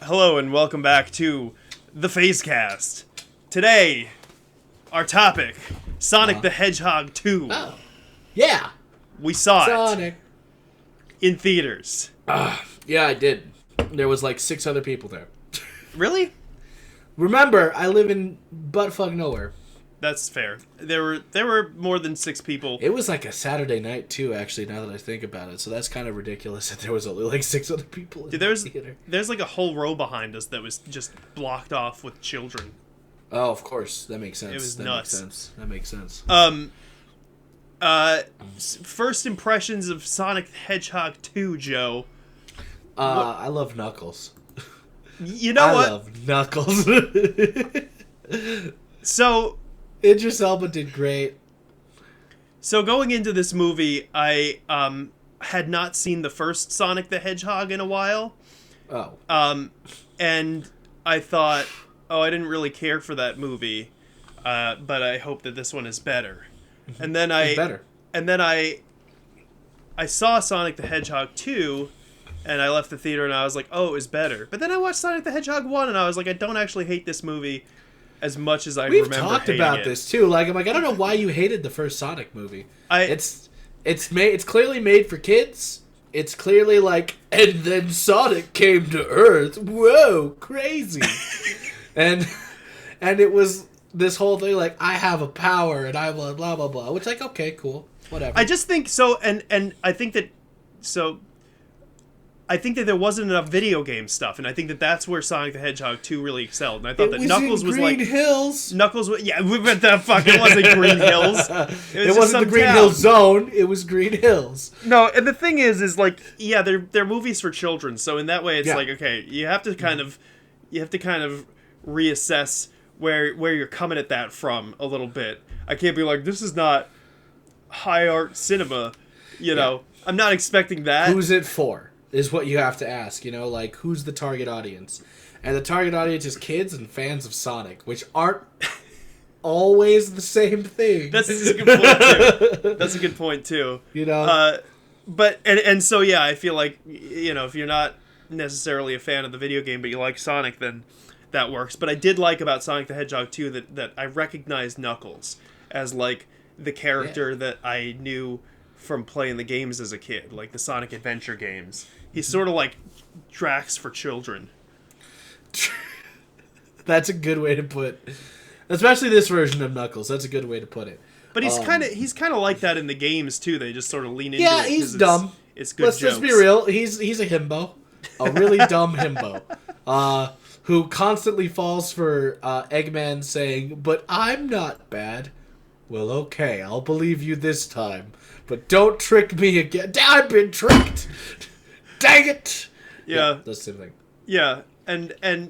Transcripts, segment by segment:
Hello and welcome back to the PhazeCast. Today, our topic, Sonic the Hedgehog 2. Oh. Yeah. We saw Sonic. it in theaters. Yeah, I did. There was like 6 other people there. Really? Remember, I live in buttfuck nowhere. That's fair. There were more than 6 people. It was like a Saturday night too, actually, now that I think about it. So that's kind of ridiculous that there was only like 6 other people in the theater. There's like a whole row behind us that was just blocked off with children. Oh, of course. That makes sense. It was that nuts. Makes sense. First impressions of Sonic the Hedgehog 2, Joe. I love Knuckles. You know what? I love Knuckles. So Idris Elba did great. So going into this movie, I had not seen the first Sonic the Hedgehog in a while. Oh. And I thought, I didn't really care for that movie, but I hope that this one is better. And then I saw Sonic the Hedgehog 2, and I left the theater and I was like, oh, it was better. But then I watched Sonic the Hedgehog 1 and I was like, I don't actually hate this movie as much as I remember hating it. We've talked about this too. I'm like, I don't know why you hated the first Sonic movie. It's clearly made for kids. It's clearly like, and then Sonic came to Earth. Whoa, crazy. and it was this whole thing like, I have a power and I blah blah blah blah. Which like, okay, cool, whatever. I just think so, and I think that I think that there wasn't enough video game stuff, and I think that that's where Sonic the Hedgehog 2 really excelled. And I thought that Knuckles was like Green Hills. Knuckles was what the fuck? It wasn't Green Hills. It wasn't the Green Hill Zone. It was Green Hills. No, and the thing is like, yeah, they're movies for children. So in that way, it's like, okay, you have to kind of reassess where you're coming at that from a little bit. I can't be like, this is not high art cinema. You know, I'm not expecting that. Who's it for? Is what you have to ask, like, who's the target audience? And the target audience is kids and fans of Sonic, which aren't always the same thing. That's a good point, too. That's a good point, too. But, and so, yeah, I feel like, if you're not necessarily a fan of the video game, but you like Sonic, then that works. But I did like about Sonic the Hedgehog 2 that I recognized Knuckles as, like, the character that I knew from playing the games as a kid, like the Sonic Adventure games. He's sort of like Drax for children. That's a good way to put, especially this version of Knuckles. That's a good way to put it. But he's kind of like that in the games too. They just sort of lean into it. Yeah, he's dumb. It's good jokes. Let's be real. He's a himbo, a really dumb himbo, who constantly falls for Eggman saying, "But I'm not bad." Well, okay, I'll believe you this time. But don't trick me again. I've been tricked. Dang it. Yeah. That's the thing. Yeah, and I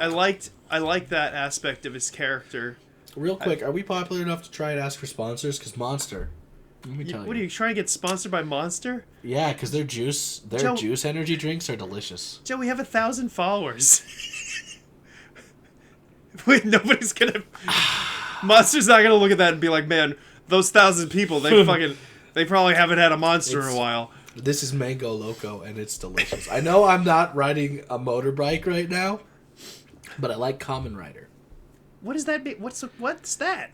liked that aspect of his character. Real quick, are we popular enough to try and ask for sponsors? Because Monster. Let me tell you. What are you trying to get sponsored by Monster? Yeah, because their juice energy drinks are delicious. Joe, we have 1,000 followers. Wait, nobody's gonna. Monster's not gonna look at that and be like, man, those 1,000 people, they probably haven't had a Monster in a while. This is Mango Loco, and it's delicious. I know I'm not riding a motorbike right now, but I like Kamen Rider. What does that mean? What's that?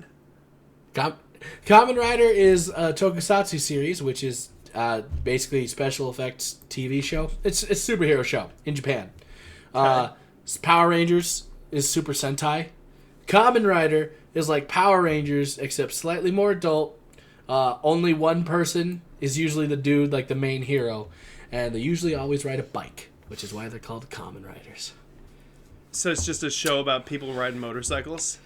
Kamen Rider is a tokusatsu series, which is basically special effects TV show. It's a superhero show in Japan. Power Rangers is Super Sentai. Kamen Rider is like Power Rangers, except slightly more adult. Only one person is usually the dude, like the main hero, and they usually always ride a bike, which is why they're called Kamen Riders. So it's just a show about people riding motorcycles?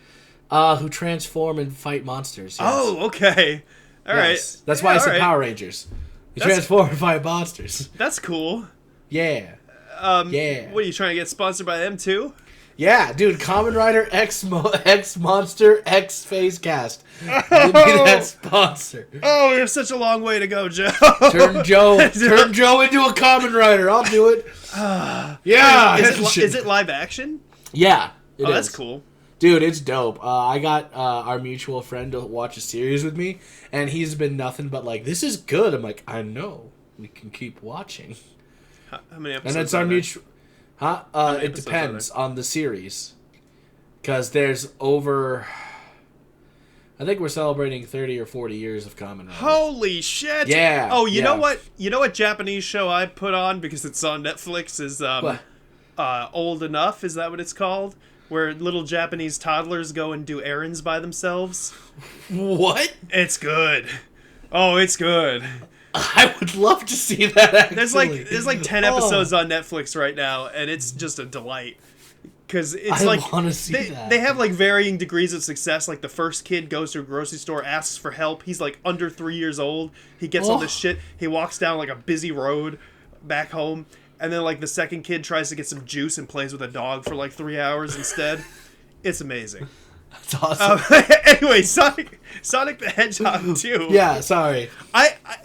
Who transform and fight monsters. Yes. Oh, okay. All right. That's why I said Power Rangers. They transform and fight monsters. That's cool. Yeah. Yeah. What, are you trying to get sponsored by them too? Yeah, dude, Kamen Rider X Monster X PhazeCast. Give me that sponsor. Oh, we have such a long way to go, Joe. Turn Joe into a Kamen Rider. I'll do it. Yeah. Is it live action? Yeah, it is. That's cool. Dude, it's dope. I got our mutual friend to watch a series with me, and he's been nothing but like, this is good. I'm like, I know. We can keep watching. How many episodes? And it's our mutual. Huh? It depends on the series. Because there's over. I think we're celebrating 30 or 40 years of Kamen Rider. Holy shit! Yeah. Oh, you know what? You know what Japanese show I put on because it's on Netflix is Old Enough. Is that what it's called? Where little Japanese toddlers go and do errands by themselves. What? It's good. Oh, it's good. I would love to see that. Actually. There's like 10 episodes on Netflix right now, and it's just a delight. Because it's I want to see that. They have like varying degrees of success. Like the first kid goes to a grocery store, asks for help. He's like under 3 years old. He gets all this shit. He walks down like a busy road back home. And then like the second kid tries to get some juice and plays with a dog for like 3 hours instead. It's amazing. That's awesome. Anyway, Sonic the Hedgehog 2. Yeah, sorry.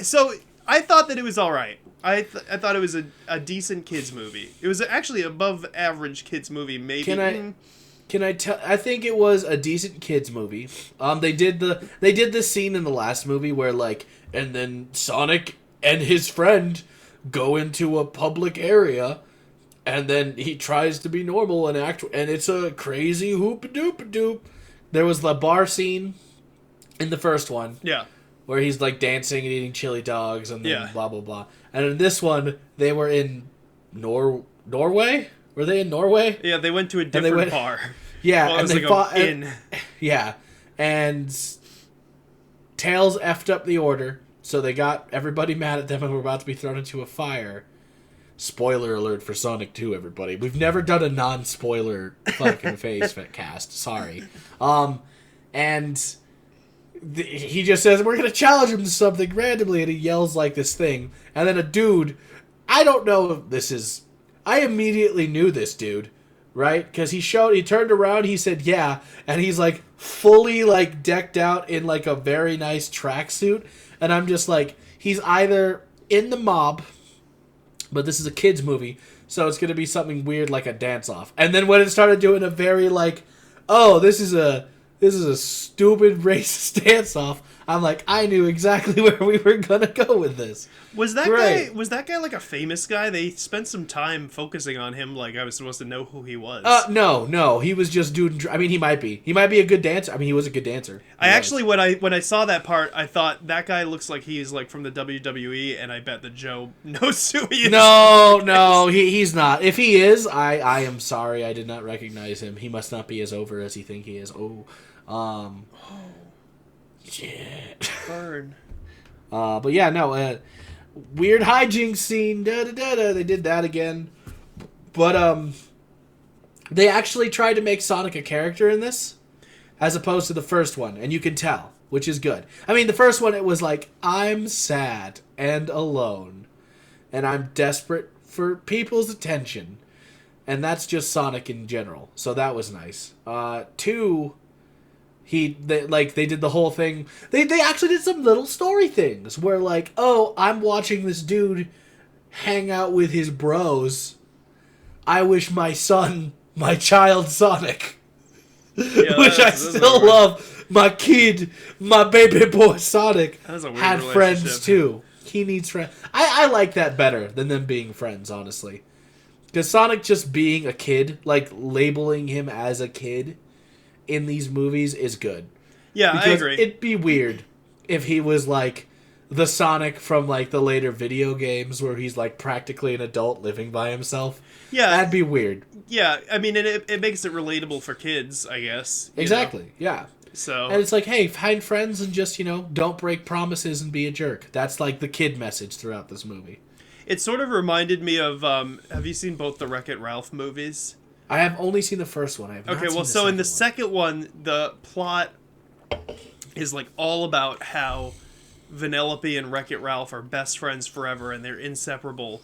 So I thought that it was all right. I thought it was a decent kids movie. It was actually above average kids movie. Maybe. Can I tell? I think it was a decent kids movie. They did the scene in the last movie where like, and then Sonic and his friend go into a public area, and then he tries to be normal and act, and it's a crazy hoop-a-doop-a-doop. There was the bar scene in the first one. Yeah. Where he's like dancing and eating chili dogs and then blah blah blah. And in this one, they were in Norway. Were they in Norway? Yeah, they went to a different bar. Yeah, well, and they fought. Yeah, and Tails effed up the order, so they got everybody mad at them and were about to be thrown into a fire. Spoiler alert for Sonic 2, everybody. We've never done a non-spoiler fucking PhazeCast. Sorry. And he just says, we're going to challenge him to something randomly, and he yells like this thing. And then a dude, I don't know if this is... I immediately knew this dude, right? Because he turned around, he said, yeah, and he's like fully like decked out in like a very nice tracksuit. And I'm just like, he's either in the mob, but this is a kid's movie, so it's going to be something weird like a dance-off. And then when it started doing a very like, oh, this is a stupid racist dance-off, I'm like, I knew exactly where we were going to go with this. Was that guy like a famous guy? They spent some time focusing on him like I was supposed to know who he was. No. He was just doing... I mean, he might be. He might be a good dancer. I mean, he was a good dancer. Actually, when I saw that part, I thought, that guy looks like he's like from the WWE, and I bet that Joe knows who he is. No, he's not. If he is, I am sorry. I did not recognize him. He must not be as over as he think he is. Shit. Burn. But yeah, no, weird hijinks scene, they did that again. But, they actually tried to make Sonic a character in this, as opposed to the first one, and you can tell, which is good. I mean, the first one, it was like, I'm sad and alone, and I'm desperate for people's attention, and that's just Sonic in general, so that was nice. 2... They did the whole thing. They actually did some little story things where like, oh, I'm watching this dude hang out with his bros. I wish my child Sonic, which I still love, my kid, my baby boy Sonic, had friends too. He needs friends. I like that better than them being friends, honestly. Because Sonic just being a kid, like labeling him as a kid in these movies is good. Yeah, because I agree. It'd be weird if he was like the Sonic from like the later video games where he's like practically an adult living by himself. Yeah. That'd be weird. Yeah, I mean, it makes it relatable for kids, I guess. Exactly, yeah. So. And it's like, hey, find friends and just, don't break promises and be a jerk. That's like the kid message throughout this movie. It sort of reminded me of, have you seen both the Wreck-It Ralph movies? I have only seen the first one. I have not seen so in the second one, the plot is like all about how Vanellope and Wreck-It Ralph are best friends forever and they're inseparable,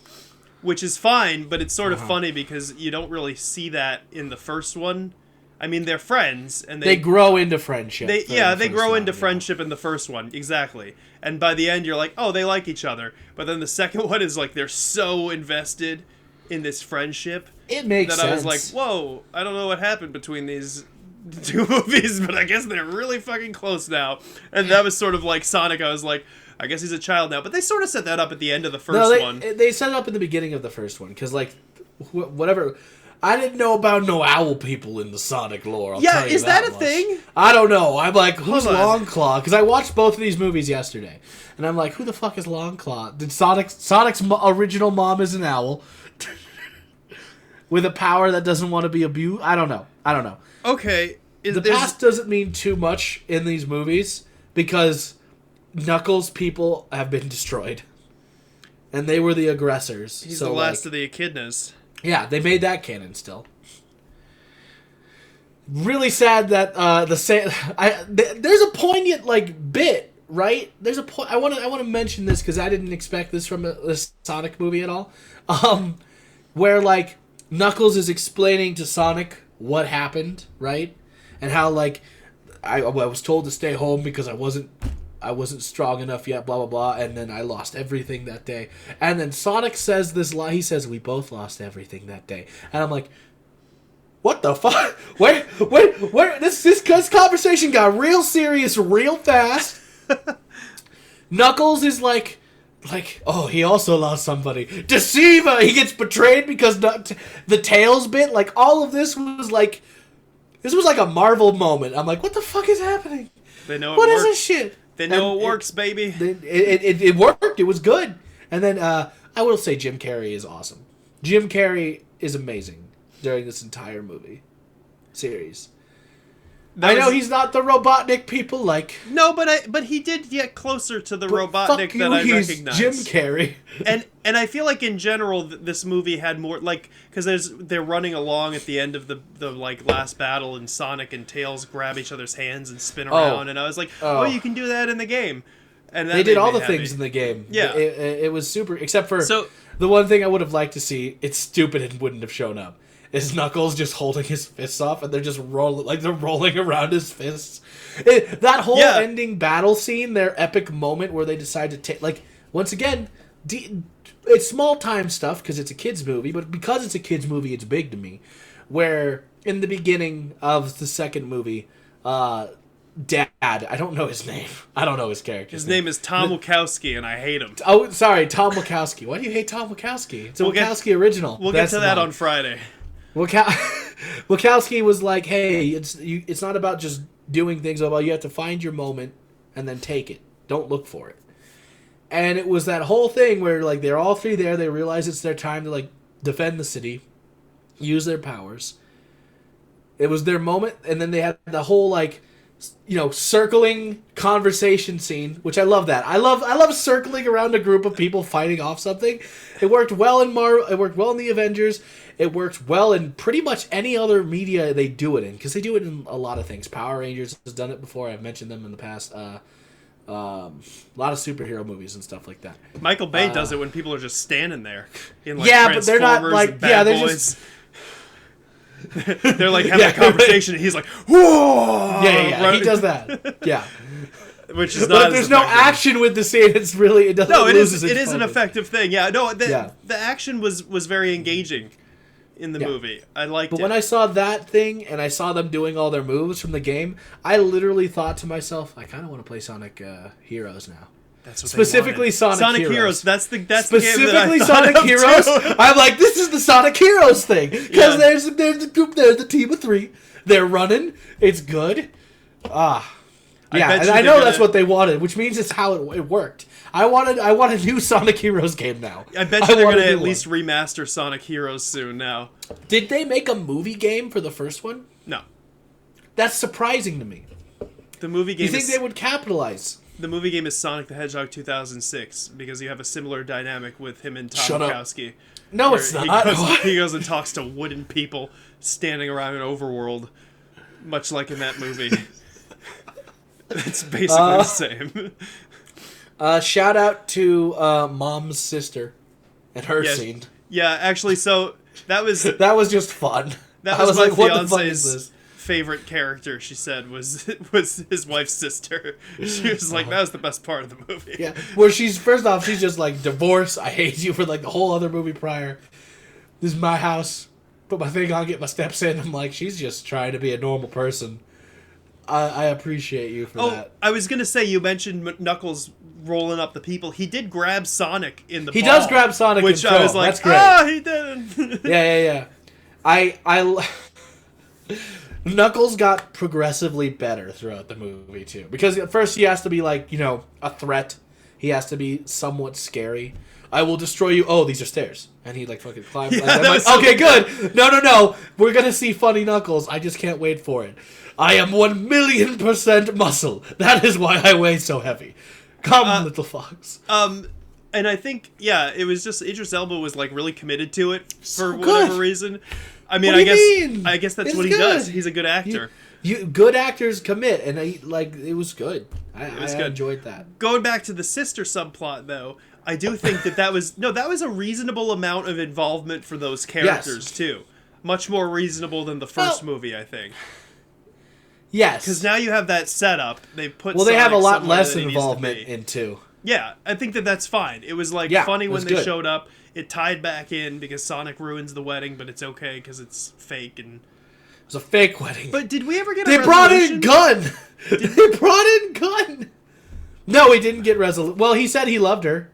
which is fine, but it's sort of funny because you don't really see that in the first one. I mean, they're friends, and they grow into friendship. They grow into friendship in the first one, exactly. And by the end, you're like, oh, they like each other. But then the second one is like they're so invested in this friendship. It makes sense. I was like, whoa, I don't know what happened between these two movies, but I guess they're really fucking close now. And that was sort of like Sonic. I was like, I guess he's a child now. But they sort of set that up at the end of the first one. They set it up in the beginning of the first one because like whatever. I didn't know about no owl people in the Sonic lore. Is that a thing? I don't know. I'm like, who's Longclaw? Because I watched both of these movies yesterday, and I'm like, who the fuck is Longclaw? Did Sonic's original mom is an owl with a power that doesn't want to be abused? I don't know. Okay. The past doesn't mean too much in these movies because Knuckles' people have been destroyed, and they were the aggressors. He's the last of the echidnas. Yeah, they made that canon still. Really sad that there's a poignant like bit, right? There's a point I want to mention this because I didn't expect this from a Sonic movie at all. Where like Knuckles is explaining to Sonic what happened, right? And how like I was told to stay home because I wasn't strong enough yet, blah, blah, blah, and then I lost everything that day. And then Sonic says this lie. He says, we both lost everything that day. And I'm like, what the fuck? Wait, this conversation got real serious real fast. Knuckles is like, oh, he also lost somebody. Deceiver! He gets betrayed because the Tails bit. Like, all of this was like a Marvel moment. I'm like, what the fuck is happening? They know what is this shit? They know it works, baby. It worked. It was good. And then I will say Jim Carrey is awesome. Jim Carrey is amazing during this entire movie series. I know he's not the Robotnik people like. No, but he did get closer to the Robotnik that I recognize. Jim Carrey. and I feel like in general this movie had more like because they're running along at the end of the like last battle and Sonic and Tails grab each other's hands and spin around and I was like, oh, you can do that in the game. And they did all the things in the game. Yeah, it was super. Except for the one thing I would have liked to see. It's stupid and wouldn't have shown up. Is Knuckles just holding his fists off and they're just rolling around his fists. That whole ending battle scene, their epic moment where they decide to take, like, once again, it's small time stuff because it's a kid's movie, but because it's a kid's movie, it's big to me. Where in the beginning of the second movie, Dad, I don't know his name. I don't know his character. His name is Tom Wachowski, and I hate him. Oh, sorry, Tom Wachowski. Why do you hate Tom Wachowski? It's a Wachowski original. We'll get to that on Friday. Wachowski was like, hey, it's not about just doing things, about you have to find your moment and then take it. Don't look for it. And it was that whole thing where like they're all three there, they realize it's their time to like defend the city, use their powers. It was their moment, and then they had the whole like circling conversation scene, which I love that. I love circling around a group of people fighting off something. It worked well in Marvel, it worked well in the Avengers. It worked well in pretty much any other media they do it in, because they do it in a lot of things. Power Rangers has done it before. I've mentioned them in the past. A lot of superhero movies and stuff like that. Michael Bay does it when people are just standing there in like but they're not like they're just they're like having a conversation and he's like, whoa! Yeah, he does that. Yeah. Which is not. But if there's no action with the scene, it doesn't. No, it is an effective thing. Yeah, no, the action was very engaging in the movie. I liked it. But when I saw that thing and I saw them doing all their moves from the game, I literally thought to myself, I kind of want to play Sonic Heroes now. That's what specifically Sonic Heroes. That's the specifically game that I Sonic Heroes. I'm like, this is the Sonic Heroes thing because there's the group, there's the team of three. They're running. It's good. And I know that's what they wanted, which means it's how it worked. I want a new Sonic Heroes game now. I bet you they're going to at least remaster Sonic Heroes soon now. Did they make a movie game for the first one? No. That's surprising to me. The movie game. You think they would capitalize? The movie game is Sonic the Hedgehog 2006 because you have a similar dynamic with him and Tom Wachowski. No, it's not. He goes and talks to wooden people standing around an overworld, much like in that movie. It's basically the same. Shout out to Mom's sister and her scene. Yeah, actually, so that was just fun. That was my fiance's favorite character. She said was his wife's sister. She was like, that was the best part of the movie. Yeah, where she's just like, divorce. I hate you for like the whole other movie prior. This is my house. Put my thing on, get my steps in. I'm like, she's just trying to be a normal person. I appreciate you for that. I was gonna say, you mentioned Knuckles rolling up the people. He did grab Sonic in the He ball, does grab Sonic, which and throw. I was like, that's great. Oh, he didn't. Yeah. I Knuckles got progressively better throughout the movie too, because at first he has to be like, you know, a threat. He has to be somewhat scary. I will destroy you. Oh, these are stairs, and he like fucking climbs. Yeah, I'm like, okay, good. No. We're gonna see funny Knuckles. I just can't wait for it. I am 1,000,000% muscle. That is why I weigh so heavy. Come, little fox. And I think, it was just Idris Elba was like really committed to it for good. whatever reason. I mean, I guess that's what he does. He's a good actor. Good actors commit, and it was good. I enjoyed that. Going back to the sister subplot, though, I do think that was a reasonable amount of involvement for those characters too. Much more reasonable than the first movie, I think. Yes, because now you have that setup. They put they have a lot less involvement into. Yeah, I think that's fine. It was funny when they showed up. It tied back in because Sonic ruins the wedding, but it's okay because it's fake and. It was a fake wedding. But did we ever get They brought in Gun! They brought in Gun! No, he didn't get resolution. Well, he said he loved her.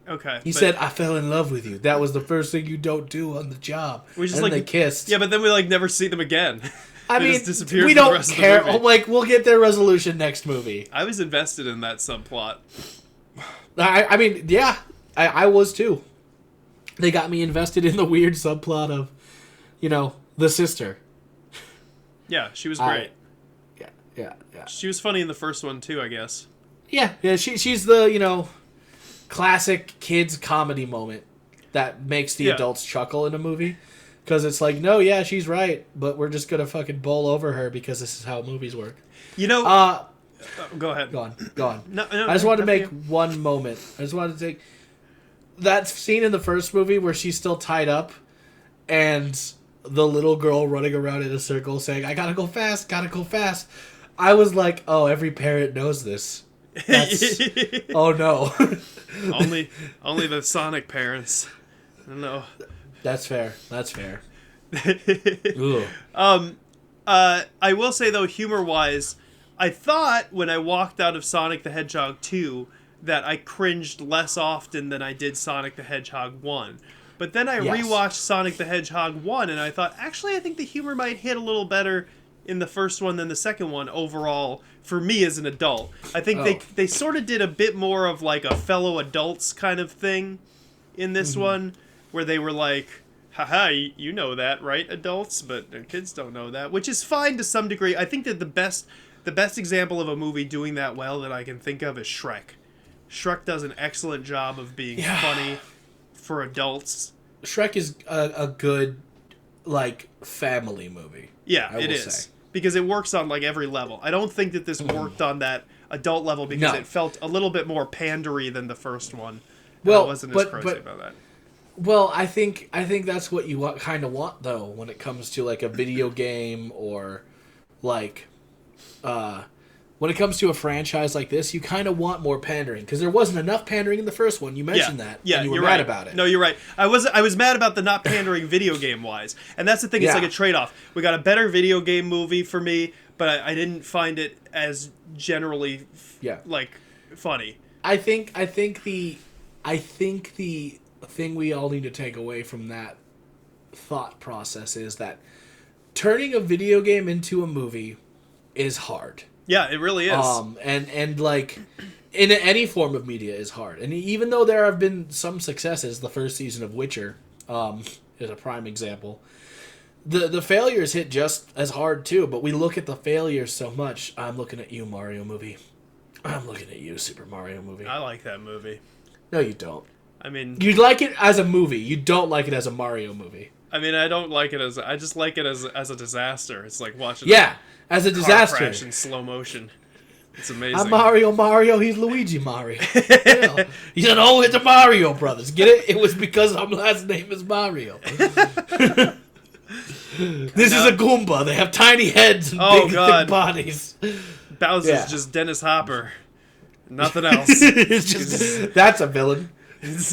Okay. He said, I fell in love with you. That was the first thing you don't do on the job. We just and they kissed. Yeah, but then we never see them again. I mean, we don't care. We'll get their resolution next movie. I was invested in that subplot. I mean, yeah. I was too. They got me invested in the weird subplot of, the sister. Yeah, she was great. Yeah. She was funny in the first one too, I guess. Yeah. She's the, classic kids comedy moment that makes the adults chuckle in a movie. Because it's like, no, yeah, she's right, but we're just going to fucking bowl over her because this is how movies work. Go ahead. Go on. No, I just wanted to make one moment. I just wanted to take that scene in the first movie where she's still tied up and the little girl running around in a circle saying, I gotta go fast. I was like, oh, every parent knows this. Oh, no. only the Sonic parents. No. That's fair. Ooh. I will say, though, humor-wise, I thought when I walked out of Sonic the Hedgehog 2 that I cringed less often than I did Sonic the Hedgehog 1. But then I rewatched Sonic the Hedgehog 1, and I thought, actually, I think the humor might hit a little better in the first one than the second one overall, for me as an adult. I think they sort of did a bit more of like a fellow adults kind of thing in this one, where they were like, haha, you know that, right, adults? But kids don't know that, which is fine to some degree. I think that the best example of a movie doing that well that I can think of is Shrek. Shrek does an excellent job of being funny for adults. Shrek is a good, family movie. Yeah, it is. Say. Because it works on, every level. I don't think that this worked on that adult level because it felt a little bit more pandery than the first one. I wasn't as crazy about that. Well, I think that's what you kind of want, though, when it comes to, a video game or, when it comes to a franchise like this, you kind of want more pandering because there wasn't enough pandering in the first one. You mentioned that. Yeah, and you were mad about it. No, you're right. I was mad about the not pandering video game wise, and that's the thing. It's like a trade off. We got a better video game movie for me, but I didn't find it as generally funny. I think the thing we all need to take away from that thought process is that turning a video game into a movie is hard. Yeah, it really is. And in any form of media is hard. And even though there have been some successes, the first season of Witcher is a prime example. The failures hit just as hard too, but we look at the failures so much. I'm looking at you, Mario movie. I'm looking at you, Super Mario movie. I like that movie. No, you don't. I mean, you like it as a movie. You don't like it as a Mario movie. I mean, I don't like it I just like it as a disaster. It's like watching as a disaster crash in slow motion. It's amazing. I'm Mario, he's Luigi Mario. You know, it's the Mario Brothers. Get it? It was because our last name is Mario. This is a Goomba. They have tiny heads and big thick bodies. Bowser's just Dennis Hopper. Nothing else. It's just that's a villain.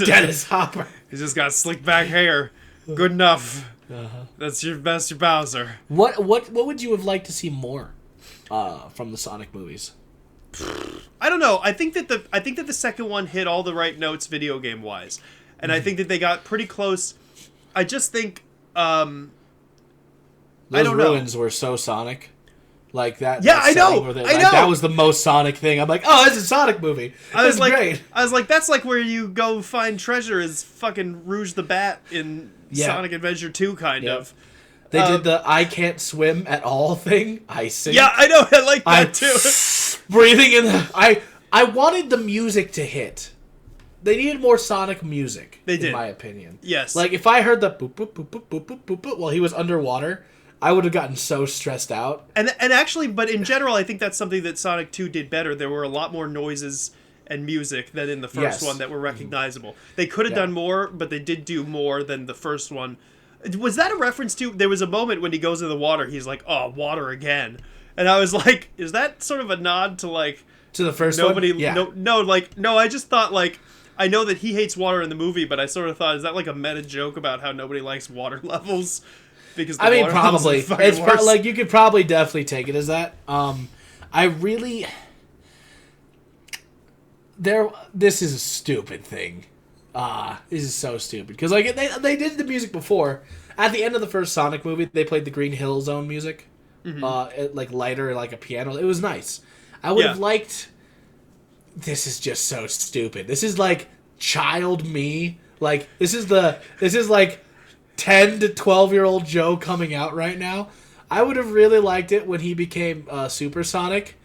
Dennis Hopper. He's just got slick back hair. Good enough. That's your Bowser. What would you have liked to see more from the Sonic movies? I don't know. I think that the second one hit all the right notes video game wise, and I think that they got pretty close. I just think those ruins were so Sonic. Like that. Yeah, I know. I know. That was the most Sonic thing. I'm like, oh, it's a Sonic movie. Great. I was like, that's like where you go find treasure is fucking Rouge the Bat in Sonic Adventure 2, kind of. They did the I can't swim at all thing. I sing. Yeah, I know. I like that too. Breathing in the... I wanted the music to hit. They needed more Sonic music. They did. In my opinion. Yes. Like, if I heard the boop, boop, boop, boop, boop, boop, boop, boop while he was underwater, I would have gotten so stressed out. And actually, but in general, I think that's something that Sonic 2 did better. There were a lot more noises and music than in the first one that were recognizable. They could have done more, but they did do more than the first one. Was that a reference to... There was a moment when he goes in the water, he's like, oh, water again. And I was like, is that sort of a nod to, like... To the first one? Yeah. No, I just thought, like... I know that he hates water in the movie, but I sort of thought, is that like a meta joke about how nobody likes water levels? Because I mean, probably. It's like, you could probably definitely take it as that. I really... This is a stupid thing. This is so stupid. Because like they did the music before. At the end of the first Sonic movie, they played the Green Hill Zone music. Like lighter, like a piano. It was nice. I would have liked... This is just so stupid. This is like child me. Like, this is like 10 to 12-year-old Joe coming out right now. I would have really liked it when he became Supersonic.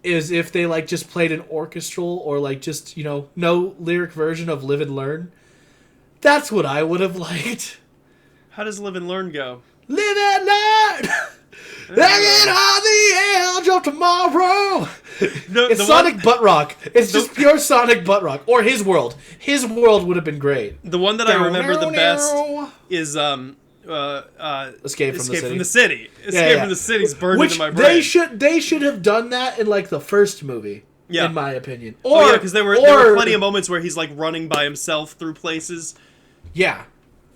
Is if they like just played an orchestral or like just, no lyric version of Live and Learn. That's what I would have liked. How does Live and Learn go? Live and learn! Hanging on the edge of tomorrow! It's Sonic butt rock. It's just pure Sonic butt rock. Or his world. His world would have been great. The one that I remember the best is Escape from the City. Escape from the City's burned into my brain. They should have done that in like the first movie, in my opinion. Or because there were plenty of moments where he's like running by himself through places. Yeah.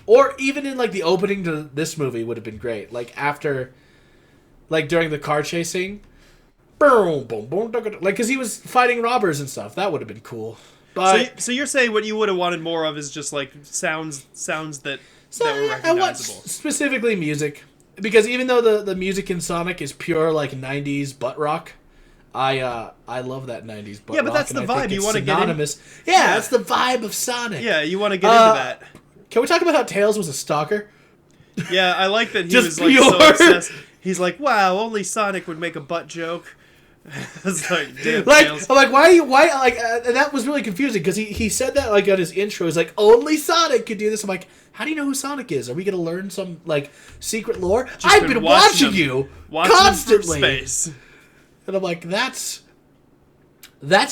Or even in like the opening to this movie would have been great. Like after, like during the car chasing, boom, boom, boom, like because he was fighting robbers and stuff. That would have been cool. But so you're saying what you would have wanted more of is just like sounds that were recognizable. I want specifically music, because even though the music in Sonic is pure like 90s butt rock, I love that 90s butt rock. Yeah, but that's the vibe you want to get in. Yeah, that's the vibe of Sonic. Yeah, you want to get into that. Can we talk about how Tails was a stalker? Yeah, I like that he was like so obsessed. He's like, wow, only Sonic would make a butt joke. It's like, damn, Tails. I'm like, why, like, and that was really confusing, because he said that, like, on his intro. He's like, only Sonic could do this. I'm like, how do you know who Sonic is? Are we going to learn some, like, secret lore? I've been watching you constantly. Space. And I'm like, that's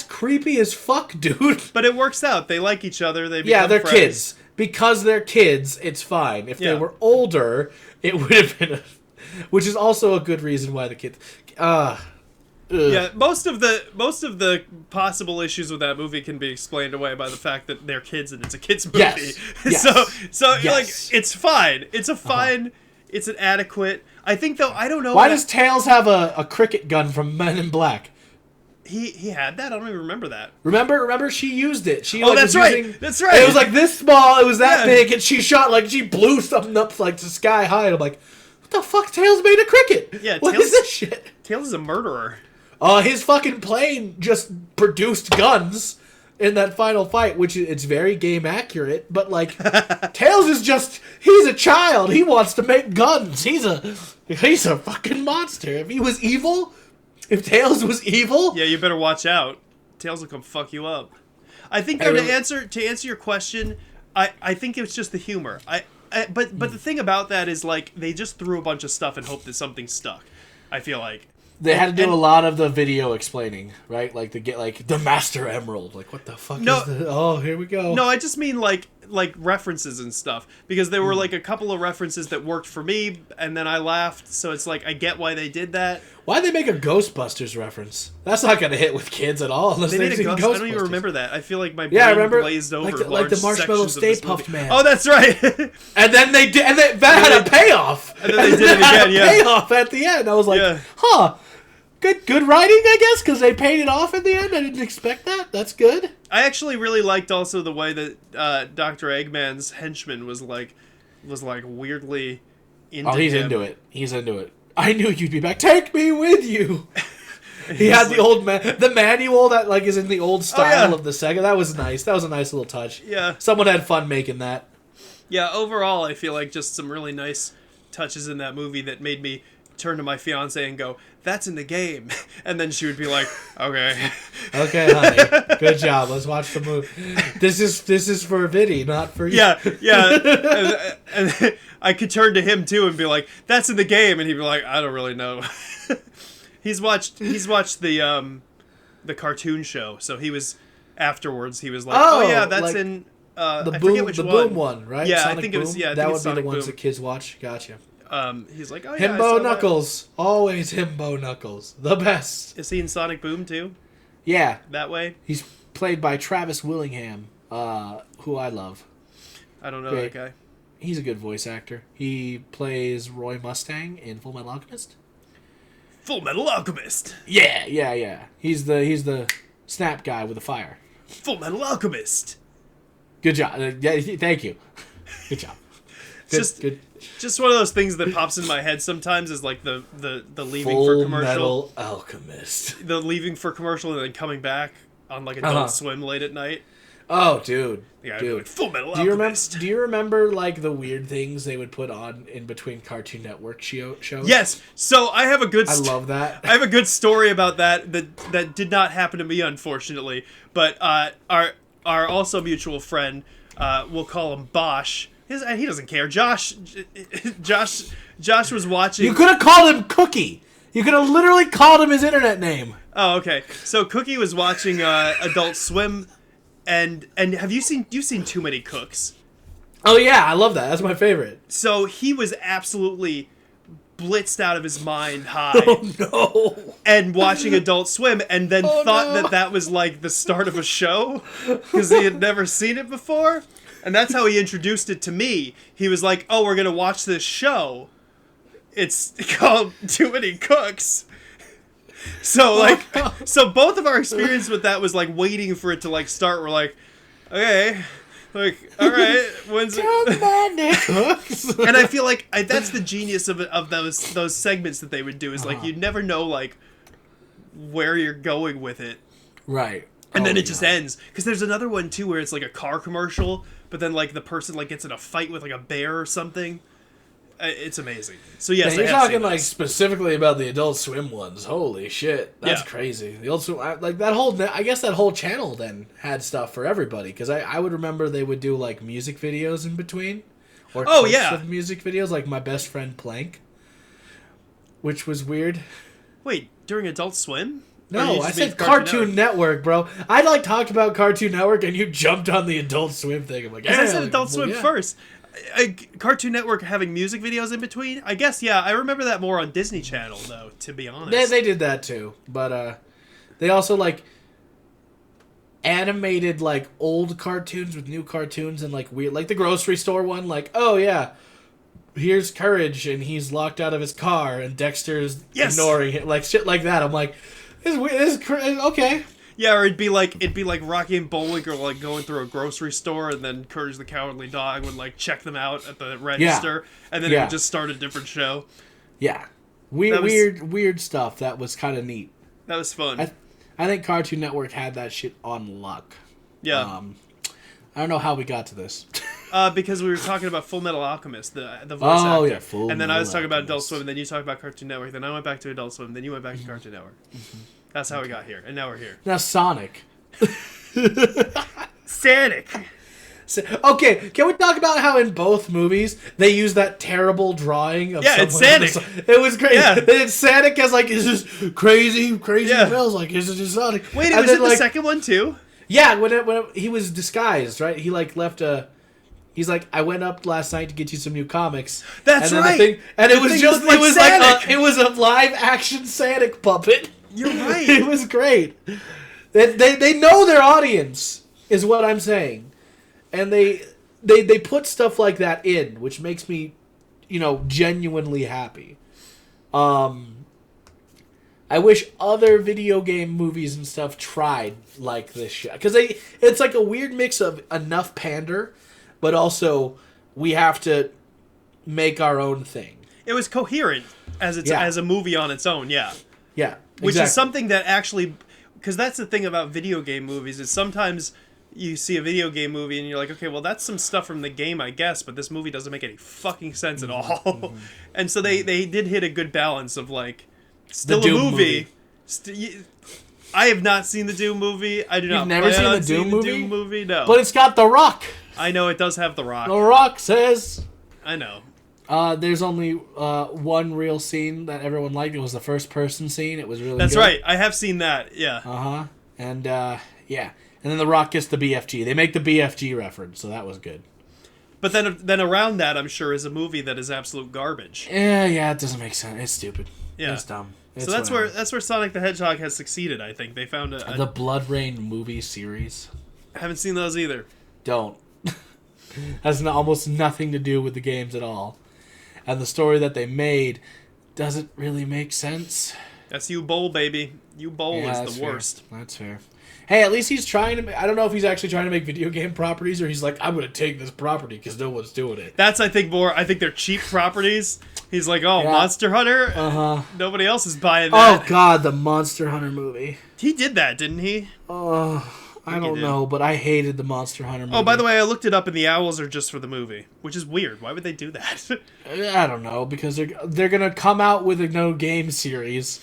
creepy as fuck, dude. But it works out. They like each other. They become they're friends. Kids. Because they're kids, it's fine. If they were older, it would have been which is also a good reason why the kids... Yeah, most of the possible issues with that movie can be explained away by the fact that they're kids and it's a kids movie. Yes. So like, it's fine. It's a fine. It's an adequate. I think though, I don't know. Why does Tails have a cricket gun from Men in Black? He had that? I don't even remember that. Remember she used it. That's right. That's right. It was like this small, it was that big, and she blew something up like to sky high, and I'm like, what the fuck? Tails made a cricket? Yeah, what is this shit? Tails is a murderer. His fucking plane just produced guns in that final fight, which it's very game accurate, but like, Tails is he's a child. He wants to make guns. He's a fucking monster. If he was evil... If Tails was evil, yeah, you better watch out. Tails will come fuck you up. I think to answer your question, I think it's just the humor. But the thing about that is like they just threw a bunch of stuff and hoped that something stuck. I feel like they had to do a lot of the video explaining, right? Like to get like the Master Emerald. Like what the fuck is that? Oh, here we go. No, I just mean like references and stuff, because there were like a couple of references that worked for me and then I laughed, so it's like I get why they did that. Why'd they make a Ghostbusters reference? That's not gonna hit with kids at all unless they made a Ghostbusters. I don't even remember that. I feel like my brain glazed over like the Marshmallow Stay Puft Man. Oh, that's right. And then they did, and that had a payoff. And then they did it again, payoff at the end. I was like, huh. Good writing, I guess, because they paid it off in the end. I didn't expect that. That's good. I actually really liked also the way that Dr. Eggman's henchman was weirdly into he's him. into it. He's into it. I knew you'd be back. Take me with you. He had the old the manual that is in the old style of the Sega. That was nice. That was a nice little touch. Yeah. Someone had fun making that. Yeah, overall, I feel like just some really nice touches in that movie that made me turn to my fiance and go, "That's in the game," and then she would be like, "Okay, okay, honey, good job. Let's watch the movie. This is for Viddy, not for you." Yeah. And I could turn to him too and be like, "That's in the game," and he'd be like, "I don't really know." He's watched the cartoon show, so he was afterwards. He was like, "Oh yeah, that's in." The Boom one, right? Yeah, Sonic I think Boom? it was. Yeah, that would Sonic be the ones Boom. that kids watch. Gotcha. He's like, oh yeah, Himbo Knuckles, always Himbo Knuckles, the best. Is he in Sonic Boom too? Yeah, that way. He's played by Travis Willingham, who I love. I don't know that guy. He's a good voice actor. He plays Roy Mustang in Full Metal Alchemist. Full Metal Alchemist. Yeah. He's the snap guy with the fire. Full Metal Alchemist. Good job. Yeah, thank you. Good job. Good. Just one of those things that pops in my head sometimes is like the leaving Full for commercial. Metal Alchemist. The leaving for commercial and then coming back on like Adult Swim late at night. Oh, dude. Yeah, dude. Like, Full Metal Alchemist. Do you remember like the weird things they would put on in between Cartoon Network shows? Yes. So I have a good. I love that. I have a good story about that did not happen to me, unfortunately. But our also mutual friend, we'll call him Bosch. He doesn't care. Josh was watching. You could have called him Cookie. You could have literally called him his internet name. Oh, okay. So Cookie was watching Adult Swim, and you've seen Too Many Cooks? Oh yeah, I love that. That's my favorite. So he was absolutely blitzed out of his mind high. Oh no! And watching Adult Swim, and then thought that was like the start of a show because he had never seen it before. And that's how he introduced it to me. He was like, "Oh, we're gonna watch this show. It's called Too Many Cooks." So so both of our experience with that was like waiting for it to like start. We're like, okay, like all right, when's it? And I feel like that's the genius of those segments that they would do is like you never know like where you're going with it, right? And then it just ends because there's another one too where it's like a car commercial. But then, like, the person, like, gets in a fight with, like, a bear or something. It's amazing. So, yes, you're talking, like, specifically about the Adult Swim ones. Holy shit. That's crazy. The Adult Swim, like, I guess that whole channel then had stuff for everybody. Because I would remember they would do, like, music videos in between. Or clips of music videos, like My Best Friend Plank. Which was weird. Wait, during Adult Swim? No, I said Cartoon Network, bro. I talked about Cartoon Network, and you jumped on the Adult Swim thing. I'm like, I said Adult Swim first. Cartoon Network having music videos in between. I guess I remember that more on Disney Channel though. To be honest, they did that too, but they also like animated like old cartoons with new cartoons and like weird, like the grocery store one. Like, oh yeah, here's Courage, and he's locked out of his car, and Dexter's ignoring it, like shit like that. I'm like. This is okay. Yeah, or it'd be like Rocky and Bullwinkle like going through a grocery store, and then Courage the Cowardly Dog would like check them out at the register, and then it would just start a different show. Yeah, weird stuff. That was kind of neat. That was fun. I think Cartoon Network had that shit on luck. Yeah. I don't know how we got to this. Because we were talking about Full Metal Alchemist, the voice actor. Oh, yeah, Full And then I was talking Metal about Adult Swim, and then you talked about Cartoon Network, then I went back to Adult Swim, then you went back to Cartoon Network. Mm-hmm. That's how we got here, and now we're here. Now Sonic. Sonic. Okay, can we talk about how in both movies they use that terrible drawing of it's Sonic. It was great. Yeah. And Sonic has like, is this crazy smells like, is it just Sonic? Wait, was it the second one too? Yeah, when he was disguised, right? He like left a... He's like, I went up last night to get you some new comics. That's right. It was a live action Sonic puppet. You're right. It was great. They know their audience, is what I'm saying. And they put stuff like that in, which makes me, genuinely happy. I wish other video game movies and stuff tried like this shit. Because it's like a weird mix of enough pander, but also we have to make our own thing. It was coherent as a movie on its own, yeah. Yeah, exactly. Which is something that actually... Because that's the thing about video game movies, is sometimes you see a video game movie and you're like, okay, well, that's some stuff from the game, I guess, but this movie doesn't make any fucking sense at all. And so they did hit a good balance of, like, still a movie. I have not seen the Doom movie. I do not plan on the seeing the Doom movie? No. But it's got The Rock. I know, it does have The Rock. The Rock says... I know. There's only one real scene that everyone liked. It was the first person scene. It was really That's good. right. I have seen that, yeah. Uh-huh. And, yeah. And then The Rock gets the BFG. They make the BFG reference, so that was good. But then around that, I'm sure, is a movie that is absolute garbage. Yeah, it doesn't make sense. It's stupid. Yeah. It's dumb. So that's where Sonic the Hedgehog has succeeded, I think. They found the Blood Rain movie series. I haven't seen those either. Don't. Has almost nothing to do with the games at all. And the story that they made doesn't really make sense. That's you Bowl, baby. You Bowl is the worst. That's fair. Hey, at least he's trying to... I don't know if he's actually trying to make video game properties or he's like, I'm going to take this property because no one's doing it. That's, I think, more... I think they're cheap properties. He's like, Monster Hunter? Uh-huh. Nobody else is buying that. Oh, God, the Monster Hunter movie. He did that, didn't he? I don't know, but I hated the Monster Hunter movie. Oh, by the way, I looked it up, and the owls are just for the movie, which is weird. Why would they do that? I don't know, because they're going to come out with a no game series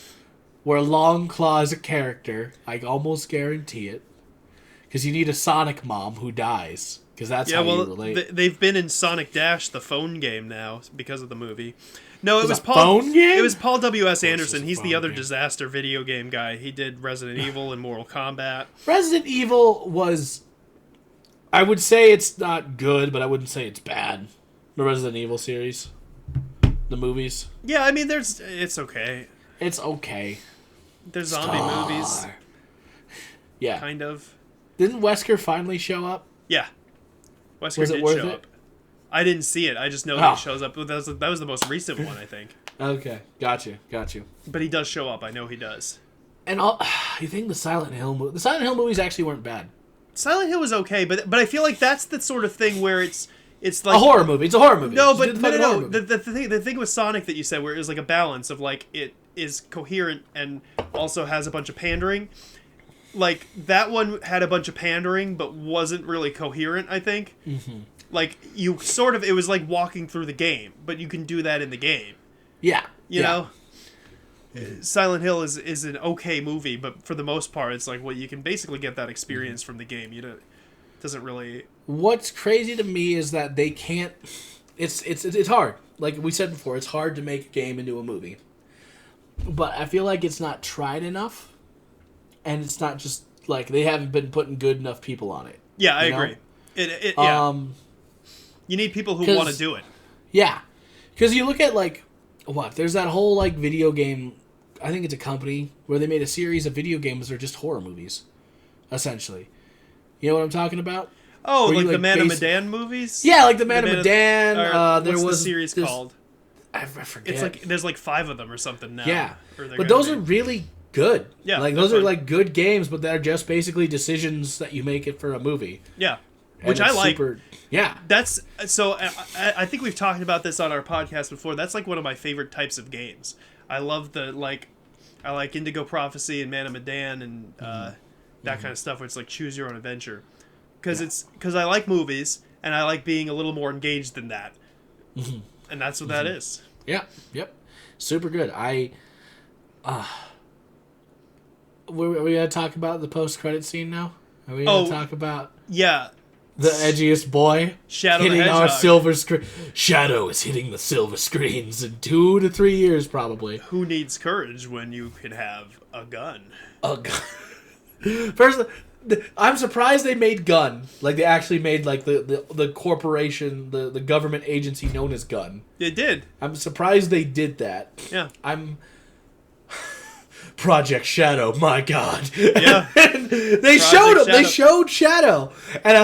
where Longclaw is a character. I almost guarantee it. Because you need a Sonic mom who dies. Because that's how you relate. They've been in Sonic Dash, the phone game now, because of the movie. No, it was Paul. Phone game? It was Paul W.S. Anderson. He's the other disaster video game guy. He did Resident Evil and Mortal Kombat. Resident Evil was... I would say it's not good, but I wouldn't say it's bad. The Resident Evil series. The movies. Yeah, I mean, it's okay. It's okay. There's zombie movies. Yeah. Kind of. Didn't Wesker finally show up? Yeah. Wesker did show up. I didn't see it. I just know that he shows up. That was the most recent one, I think. Okay. Got you. But he does show up. I know he does. And you think the Silent Hill movies actually weren't bad. Silent Hill was okay, but I feel like that's the sort of thing where it's like... A horror movie. It's a horror movie. No, but no. The thing with Sonic that you said, where it was like a balance of like it is coherent and also has a bunch of pandering. Like, that one had a bunch of pandering, but wasn't really coherent, I think. Mm-hmm. Like, it was like walking through the game, but you can do that in the game. Yeah. You know? Silent Hill is an okay movie, but for the most part, it's like, well, you can basically get that experience from the game. It doesn't really... What's crazy to me is that they can't... It's hard. Like we said before, it's hard to make a game into a movie. But I feel like it's not tried enough. And it's not just, like, they haven't been putting good enough people on it. Yeah, I agree. Yeah. You need people who want to do it. Yeah. Because you look at, like, there's that whole, like, video game, I think it's a company, where they made a series of video games that are just horror movies, essentially. You know what I'm talking about? Oh, like the Man of Medan movies? Yeah, like the Man of Medan. What's the series called? I forget. It's like, there's like 5 of them or something now. Yeah. But those are really good. Yeah. Like, those are, like, good games, but they're just basically decisions that you make it for a movie. Yeah. Which I like. Yeah. That's... So, I think we've talked about this on our podcast before. That's, like, one of my favorite types of games. I love I like Indigo Prophecy and Man of Medan and that kind of stuff where it's, like, choose your own adventure. Because I like movies, and I like being a little more engaged than that. Mm-hmm. And that's what that is. Yeah. Yep. Super good. Are we going to talk about the post-credit scene now? Are we going to talk about... Yeah. The edgiest boy Shadow hitting the Hedgehog. our silver screen. Shadow is hitting the silver screens in 2 to 3 years, probably. Who needs courage when you can have a gun? A gun. First, I'm surprised they made Gun. Like, they actually made, like, the corporation, the government agency known as Gun. They did. I'm surprised they did that. Yeah. Project Shadow, my God. Yeah. They showed him. They showed Shadow. And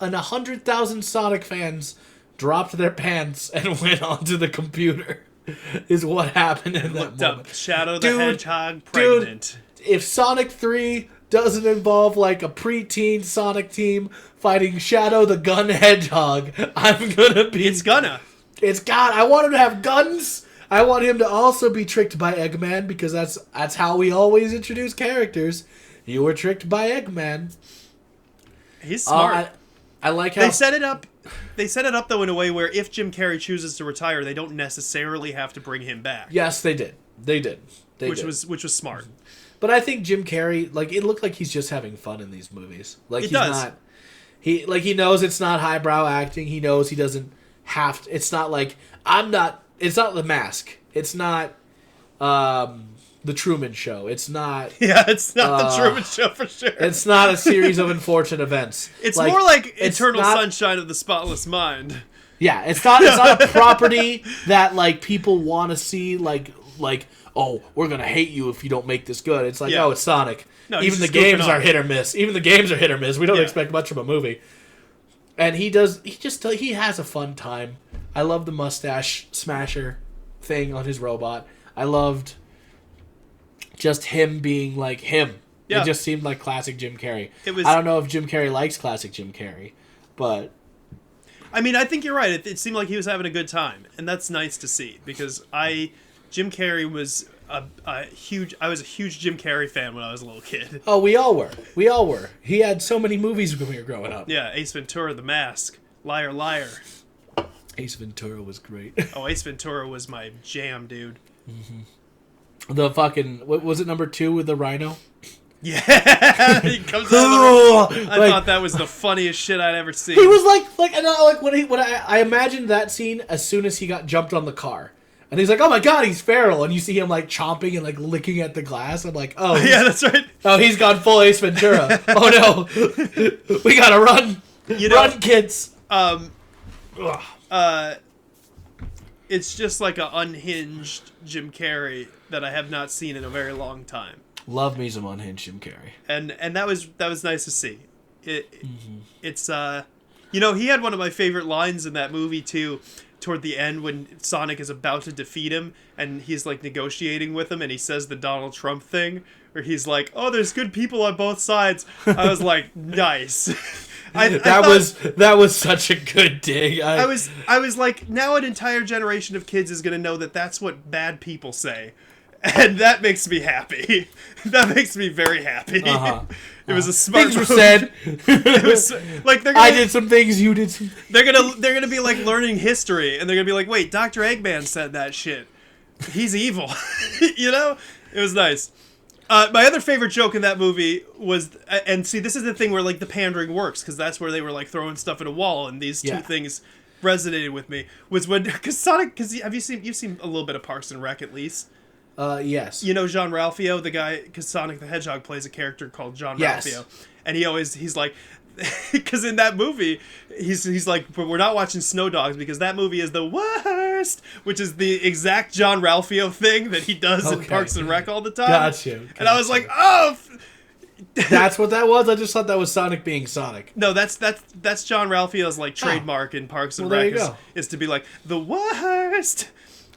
100,000 Sonic fans dropped their pants and went onto the computer. is what happened in that moment. Shadow the Hedgehog pregnant. Dude, if Sonic 3 doesn't involve like a preteen Sonic team fighting Shadow the Gun Hedgehog, I'm gonna be... It's gonna. It's got... I want him to have guns. I want him to also be tricked by Eggman, because that's how we always introduce characters. You were tricked by Eggman. He's smart. I like how... They set it up though in a way where if Jim Carrey chooses to retire, they don't necessarily have to bring him back. Yes, they did. Which was smart. But I think Jim Carrey, like, it looked like he's just having fun in these movies. Like, he's not... He knows it's not highbrow acting. He knows he doesn't have to... It's not like... It's not The Mask. It's not The Truman Show. It's not... Yeah, it's not The Truman Show for sure. It's not a series of unfortunate events. It's like, more like Eternal Sunshine of the Spotless Mind. Yeah, it's not a property that, like, people want to see, like, oh, we're going to hate you if you don't make this good. It's like, oh, it's Sonic. No, even the games are hit or miss. We don't expect much from a movie. And he has a fun time. I love the mustache smasher thing on his robot. I loved just him being like him. Yeah. It just seemed like classic Jim Carrey. I don't know if Jim Carrey likes classic Jim Carrey, but... I mean, I think you're right. It seemed like he was having a good time, and that's nice to see, because Jim Carrey was I was a huge Jim Carrey fan when I was a little kid. Oh, we all were. He had so many movies when we were growing up. Yeah, Ace Ventura, The Mask, Liar Liar. Ace Ventura was great. Oh, Ace Ventura was my jam, dude. Mm-hmm. The fucking... What was it, number 2 with the rhino? Yeah, he comes out of the... I thought that was the funniest shit I'd ever seen. He was when I imagined that scene as soon as he got jumped on the car. And he's like, oh my god, he's feral. And you see him like chomping and like licking at the glass. I'm like, oh. Yeah, that's right. Oh, he's gone full Ace Ventura. Oh no. We gotta run. Run, kids. It's just like an unhinged Jim Carrey that I have not seen in a very long time. Love me some unhinged Jim Carrey. And that was nice to see. It's he had one of my favorite lines in that movie too. Toward the end, when Sonic is about to defeat him and he's like negotiating with him, and he says the Donald Trump thing where he's like, oh, there's good people on both sides. I was like, nice. That was such a good dig. I was like, now an entire generation of kids is gonna know that that's what bad people say, and that makes me happy. That makes me very happy. It was a smart things were said. It was like I did some things, you did some. They're gonna be like learning history, and they're gonna be like, wait, Dr. Eggman said that shit. He's evil. It was nice. My other favorite joke in that movie was, and see, this is the thing where like the pandering works, because that's where they were like throwing stuff at a wall, and these two things resonated with me. Was when you've seen a little bit of Parks and Rec at least. Yes. You know Jean-Ralphio, the guy, because Sonic the Hedgehog plays a character called Jean-Ralphio. And he's like, because in that movie, he's like, but we're not watching Snow Dogs because that movie is the worst, which is the exact Jean-Ralphio thing that he does in Parks and Rec all the time. Gotcha. And I was like, oh... That's what that was? I just thought that was Sonic being Sonic. No, that's Jean-Ralphio's like trademark in Parks and Rec is to be like, the worst...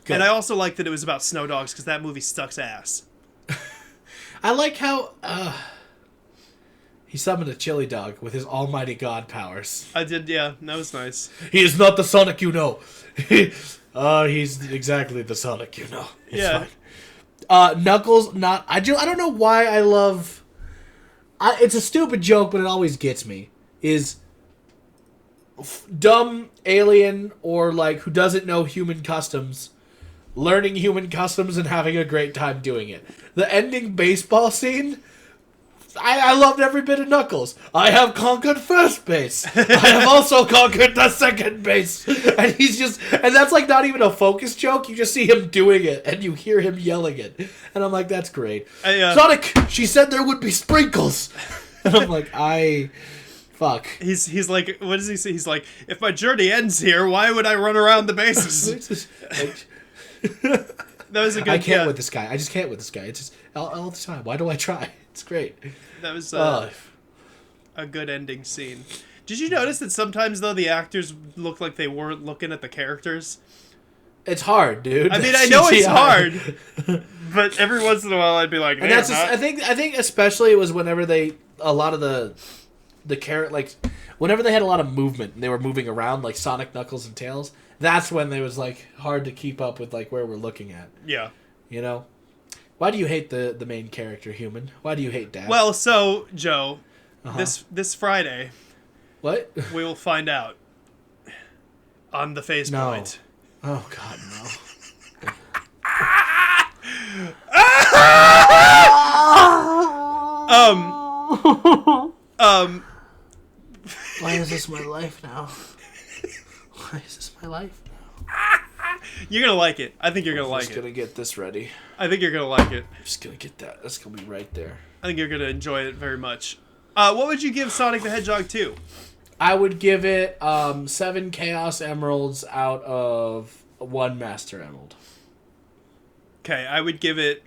Good. And I also like that it was about Snow Dogs because that movie sucks ass. I like how he summoned a chili dog with his almighty god powers. I did, yeah. That was nice. He is not the Sonic you know. He's exactly the Sonic you know. It's fine. Knuckles, not... I don't know why I love... it's a stupid joke, but it always gets me. Is... dumb alien or like who doesn't know human customs learning human customs and having a great time doing it. The ending baseball scene, I loved every bit of Knuckles. I have conquered first base. I have also conquered the second base. And and that's like not even a focus joke. You just see him doing it and you hear him yelling it. And I'm like, that's great. Sonic, she said there would be sprinkles. And I'm like, fuck. He's like, what does he say? He's like, if my journey ends here, why would I run around the bases? That was a good... I can't with this guy. I just can't with this guy. It's just all the time. Why do I try? It's great. That was a good ending scene. Did you notice that sometimes, though, the actors look like they weren't looking at the characters? It's hard, dude. I mean, I know it's hard, but every once in a while I'd be like, and that's I think especially it was whenever a lot of the carrot, like whenever they had a lot of movement and they were moving around like Sonic, Knuckles, and Tails. That's when it was like hard to keep up with like where we're looking at. Yeah. You know, why do you hate the main character, Human? Why do you hate Dad? Well, so Joe, this Friday, what we will find out on the Phase Point. Oh God, no. Why is this my life now? Why is this my life now? You're gonna like it. I think you're gonna like it. I'm just gonna get this ready. I think you're gonna like it. I'm just gonna get that. That's gonna be right there. I think you're gonna enjoy it very much. What would you give Sonic the Hedgehog 2? I would give it 7 Chaos Emeralds out of 1 Master Emerald. Okay, I would give it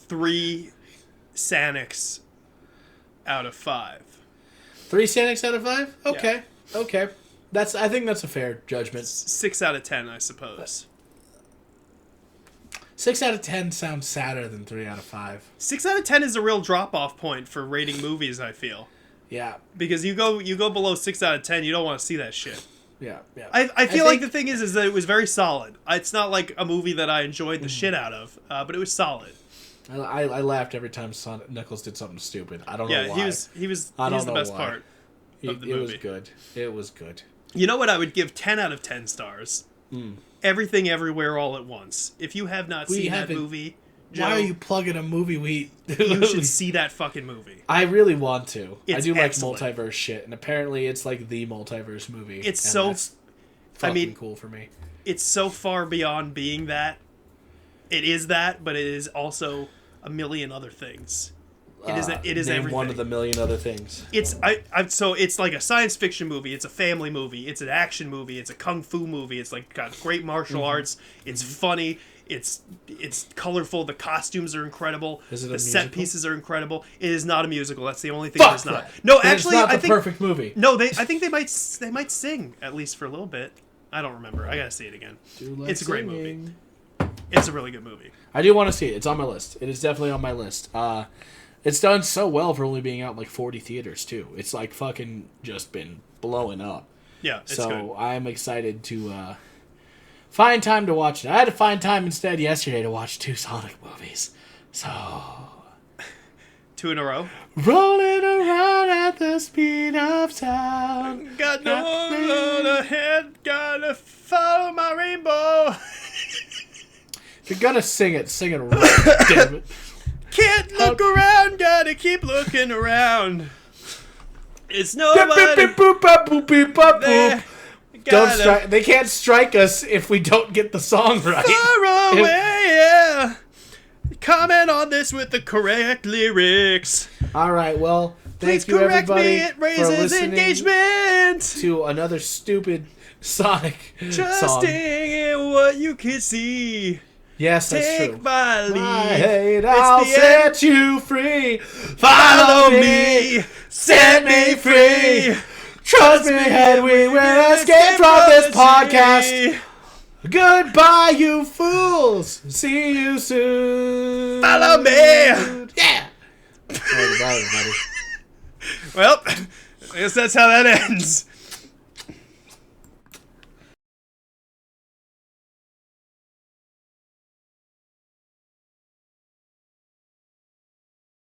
3 Sanics out of 5. 3 Sanics out of 5? Okay. Yeah. Okay. I think that's a fair judgment. 6 out of 10, I suppose. 6 out of 10 sounds sadder than 3 out of 5. 6 out of 10 is a real drop-off point for rating movies, I feel. Yeah. Because you go below 6 out of 10, you don't want to see that shit. Yeah. I feel like the thing is that it was very solid. It's not like a movie that I enjoyed the shit out of, but it was solid. I laughed every time Knuckles did something stupid. I don't know why. Yeah, he was the best part of the movie. It was good. It was good. You know what I would give 10 out of 10 stars? Everything Everywhere All at Once. If you have not seen that movie, Joe, why are you plugging a movie you should see that fucking movie. I really want to. It's I do excellent. Like multiverse shit, and apparently it's like the multiverse movie. It's so fucking cool for me. It's so far beyond being that. It is that, but it is also a million other things. It is everything. One of the million other things. So it's like a science fiction movie. It's a family movie. It's an action movie. It's a kung fu movie. It's like got great martial arts. It's funny. It's colorful. The costumes are incredible. Is it a musical? Set pieces are incredible. It is not a musical. That's the only thing it's not. No, actually, I think perfect movie. No, I think they might sing at least for a little bit. I don't remember. I gotta see it again. It's a great movie. It's a really good movie. I do want to see it. It's on my list. It is definitely on my list. It's done so well for only being out in like 40 theaters too. It's like fucking just been blowing up. Yeah, it's so good. I'm excited to find time to watch it. I had to find time instead yesterday to watch 2 Sonic movies. So 2 in a row. Rolling around at the speed of sound. Got no road ahead. Gotta follow my rainbow. If you're gonna sing it right. Damn it. Can't look around, gotta keep looking around. It's nobody there. Don't strike. They can't strike us if we don't get the song right. Far away, yeah. Comment on this with the correct lyrics. All right, well, please thank you correct everybody me. It raises engagement to another stupid Sonic Trusting song. in what you can see. Yes, that's true. Take my lead. Hate, I'll set you free. Follow me. Set me free. Trust me, and we will escape from this podcast. Goodbye, you fools. See you soon. Follow me. Yeah. Well, I guess that's how that ends.